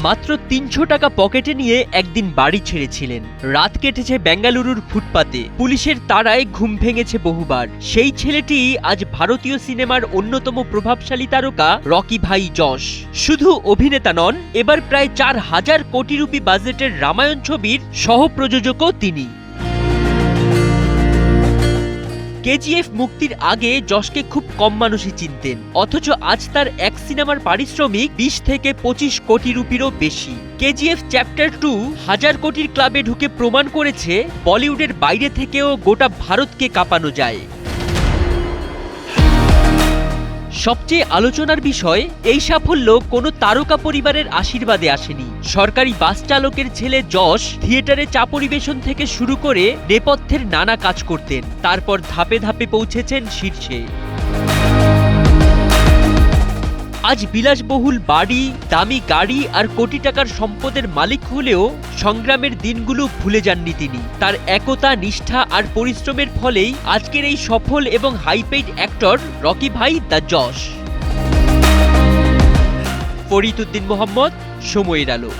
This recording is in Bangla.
মাত্র ৩০০ টাকা পকেটে নিয়ে একদিন বাড়ি ছেড়েছিলেন। রাত কেটেছে বেঙ্গালুরুর ফুটপাতে, পুলিশের তাড়ায় ঘুম ভেঙেছে বহুবার। সেই ছেলেটি আজ ভারতীয় সিনেমার অন্যতম প্রভাবশালী তারকা রকি ভাই যশ। শুধু অভিনেতা নন, এবার প্রায় ৪,০০০ কোটি রুপি বাজেটের রামায়ণ ছবির সহ-প্রযোজকও তিনি। কেজিএফ মুক্তির আগে যশকে খুব কম মানুষই চিনতেন, অথচ আজ তার এক সিনেমার পারিশ্রমিক ২০ থেকে ২৫ কোটি রুপিরও বেশি। কেজিএফ চ্যাপ্টার 2 হাজার কোটির ক্লাবে ঢুকে প্রমাণ করেছে বলিউডের বাইরে থেকেও গোটা ভারতকে কাঁপানো যায়। সবচেয়ে আলোচনার বিষয়, এই সাফল্য কোনো তারকা পরিবারের আশীর্বাদে আসেনি। সরকারি বাস চালকের ছেলে যশ থিয়েটারে চা পরিবেশন থেকে শুরু করে নেপথ্যের নানা কাজ করতেন, তারপর ধাপে ধাপে পৌঁছেছেন শীর্ষে। আজ বিলাসবহুল বাড়ি, দামি গাড়ি আর কোটি টাকার সম্পদের মালিক হলেও সংগ্রামের দিনগুলো ভুলে যাননি তিনি। তার একতা, নিষ্ঠা আর পরিশ্রমের ফলেই আজকের এই সফল এবং হাইপেইড অ্যাক্টর রকি ভাই দ্য যশ। ফরিদ উদ্দিন মোহাম্মদ, সময়ের আলো।